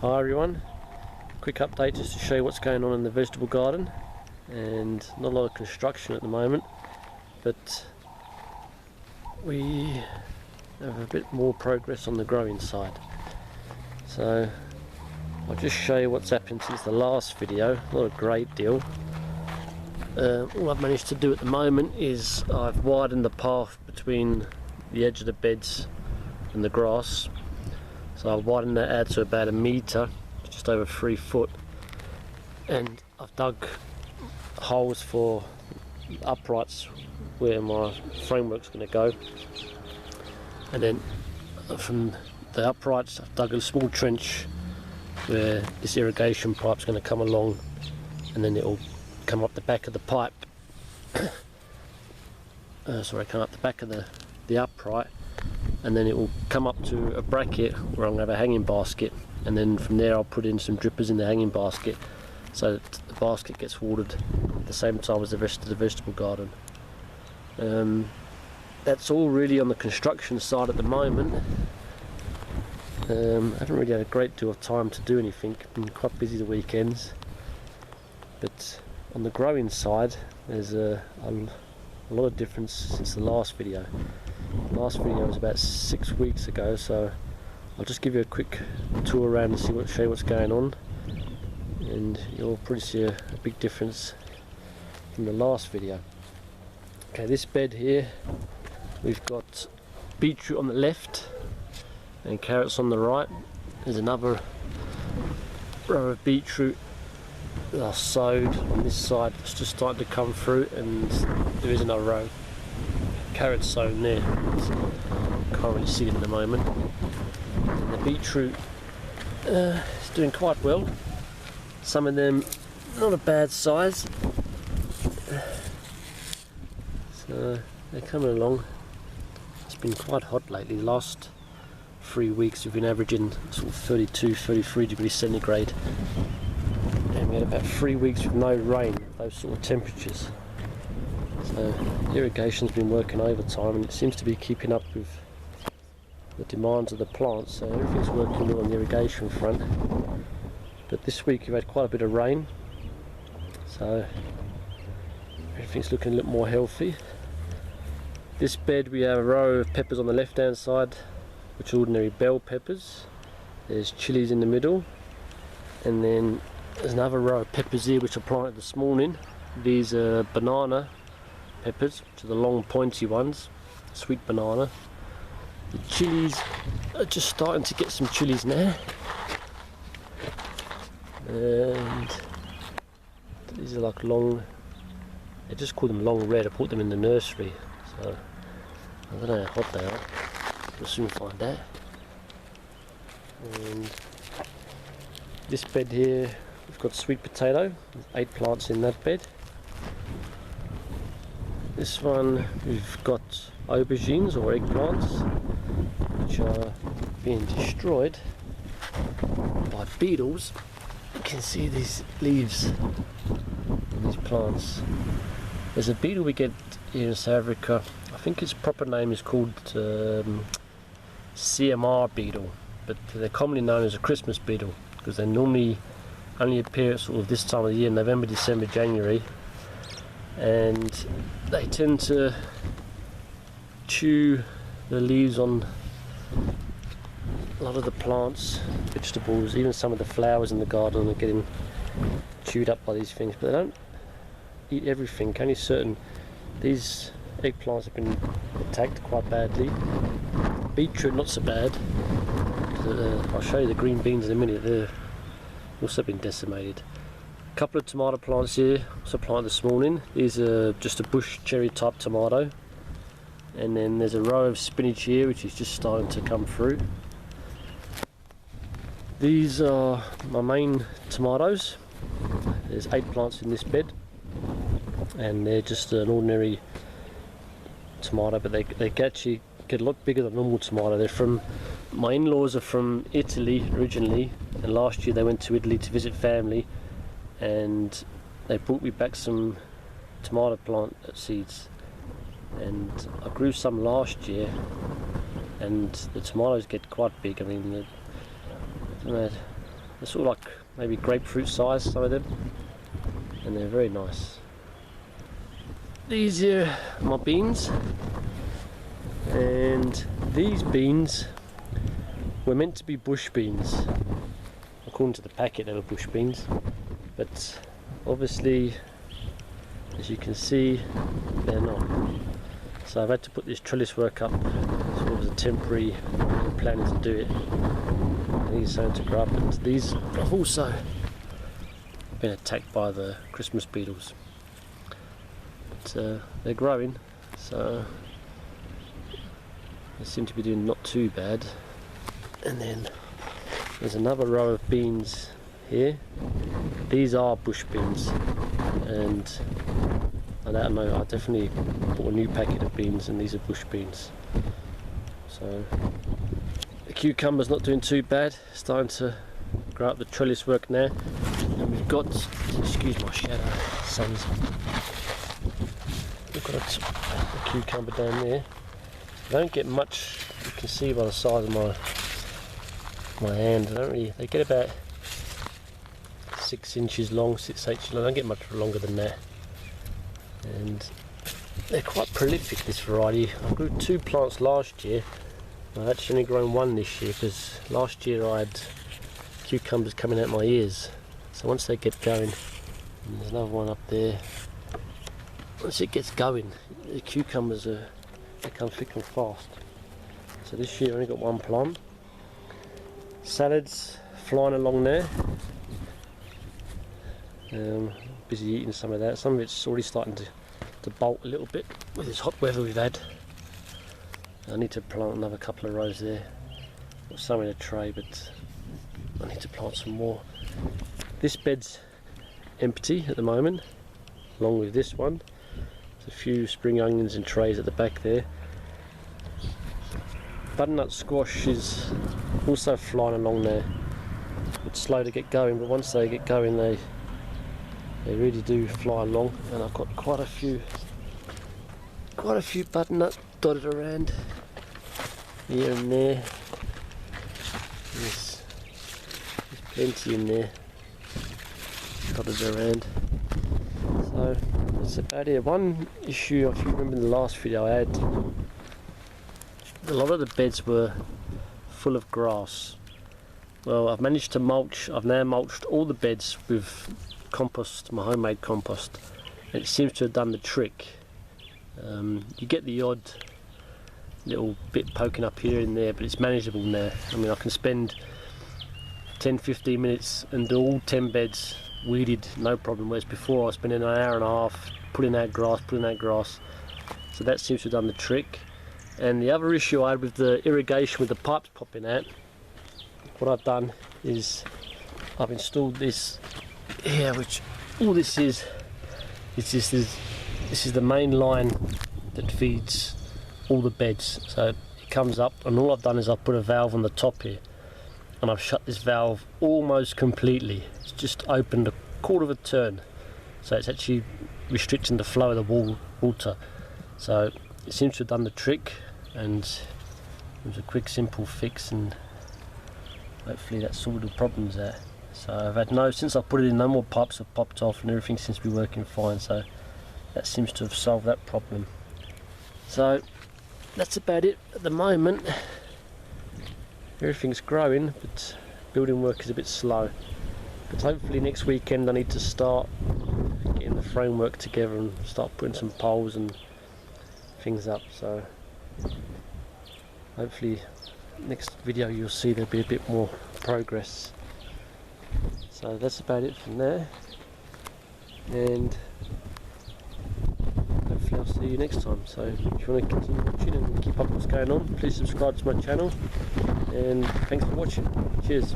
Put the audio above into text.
Hi everyone, quick update just to show you what's going on in the vegetable garden. And not a lot of construction at the moment, but we have a bit more progress on the growing side. So I'll just show you what's happened since the last video. Not a great deal. All I've managed to do at the moment is I've widened the path between the edge of the beds and the grass. So I've widened that out to about 1 metre, just over 3 foot, and I've dug holes for uprights where my framework's going to go, and then from the uprights I've dug a small trench where this irrigation pipe's going to come along, and then it'll come up the back of the pipe come up the back of the upright, and then it will come up to a bracket where I'm going to have a hanging basket, and then from there I'll put in some drippers in the hanging basket so that the basket gets watered at the same time as the rest of the vegetable garden. That's all really on the construction side at the moment. I haven't really had a great deal of time to do anything. I've been quite busy the weekends, but on the growing side there's a lot of difference since the last video. The last video was about 6 weeks ago, so I'll just give you a quick tour around and show you what's going on, and you'll probably see a big difference from the last video. Okay, this bed here, we've got beetroot on the left and carrots on the right. There's another row of beetroot that I sowed on this side. It's just starting to come through, and there is another row carrots sown there. Can't really see it at the moment. And the beetroot is doing quite well. Some of them not a bad size, so they're coming along. It's been quite hot lately. The last 3 weeks we've been averaging sort of 32-33 degrees centigrade, and we had about 3 weeks with no rain, those sort of temperatures. So irrigation's been working overtime, and it seems to be keeping up with the demands of the plants, so everything's working well on the irrigation front. But this week we've had quite a bit of rain, so everything's looking a little more healthy. This bed we have a row of peppers on the left hand side, which are ordinary bell peppers. There's chilies in the middle, and then there's another row of peppers here which I planted this morning. These are banana peppers, which are the long pointy ones, sweet banana. The chilies are just starting to get some chilies now, and these are like long, they just call them long red. I put them in the nursery, so I don't know how hot they are. We'll soon find out. And this bed here, we've got sweet potato, 8 plants in that bed. This one we've got aubergines or eggplants, which are being destroyed by beetles. You can see these leaves on these plants. There's a beetle we get here in South Africa. I think its proper name is called CMR beetle, but they're commonly known as a Christmas beetle because they normally only appear at sort of this time of the year, November, December, January, and they tend to chew the leaves on a lot of the plants, vegetables, even some of the flowers in the garden are getting chewed up by these things, but they don't eat everything, only certain. These eggplants have been attacked quite badly. Beetroot not so bad. I'll show you the green beans in a minute. They're also been decimated. A couple of tomato plants here, also planted this morning. These are just a bush cherry type tomato, and then there's a row of spinach here which is just starting to come through. These are my main tomatoes. There's 8 plants in this bed, and they're just an ordinary tomato, but they actually get a lot bigger than normal tomato. They're from, my in-laws are from Italy originally, and last year they went to Italy to visit family, and they brought me back some tomato plant seeds, and I grew some last year, and the tomatoes get quite big. I mean, I don't know, They're sort of like maybe grapefruit size, some of them, and they're very nice. These are my beans, and these beans were meant to be bush beans. According to the packet, they were bush beans, but obviously, as you can see, they're not. So I've had to put this trellis work up sort of as a temporary plan to do it. These are starting to grow up, and these have also been attacked by the Christmas beetles. But they're growing, so they seem to be doing not too bad. And then there's another row of beans here. These are bush beans, and I don't know, I definitely bought a new packet of beans, and these are bush beans. So the cucumber's not doing too bad, starting to grow up the trellis work now. And we've got, excuse my shadow, sun's, we've got a cucumber down there. I don't get much, you can see by the size of my hand. They get about 6 inches long, 6 inches long. I don't get much longer than that. And they're quite prolific, this variety. I grew 2 plants last year. I've actually only grown 1 this year, because last year I had cucumbers coming out my ears. So once they get going, and there's another one up there. Once it gets going, the cucumbers become thick and fast. So this year I only got 1 plant. Salads flying along there. Busy eating some of that. Some of it's already starting to bolt a little bit with this hot weather we've had. I need to plant another couple of rows there. Got some in a tray, but I need to plant some more. This bed's empty at the moment, along with this one. There's a few spring onions in trays at the back there. Butternut squash is also flying along there. It's slow to get going, but once they get going, they really do fly along. And I've got quite a few butternut dotted around here and there. There's plenty in there dotted around. So that's about it. One issue, if you remember in the last video I had, a lot of the beds were full of grass. Well, I've managed to mulch. I've now mulched all the beds with compost, my homemade compost, and it seems to have done the trick. You get the odd little bit poking up here and there, but it's manageable now. I mean, I can spend 10-15 minutes and do all 10 beds weeded, no problem, whereas before I was spending an hour and a half putting out grass. So that seems to have done the trick. And the other issue I had with the irrigation, with the pipes popping out, what I've done is I've installed this here, which all this is this is the main line that feeds all the beds. So it comes up, and all I've done is I've put a valve on the top here, and I've shut this valve almost completely. It's just opened a quarter of a turn, so it's actually restricting the flow of the water. So it seems to have done the trick, and it was a quick, simple fix, and hopefully that sorted the problems out. So I've had since I put it in, no more pipes have popped off, and everything seems to be working fine. So that seems to have solved that problem. So that's about it at the moment. Everything's growing, but building work is a bit slow. But hopefully next weekend I need to start getting the framework together and start putting some poles and things up. So hopefully next video you'll see there'll be a bit more progress. So that's about it from there, and hopefully I'll see you next time. So if you want to continue watching and keep up what's going on, please subscribe to my channel, and thanks for watching. Cheers.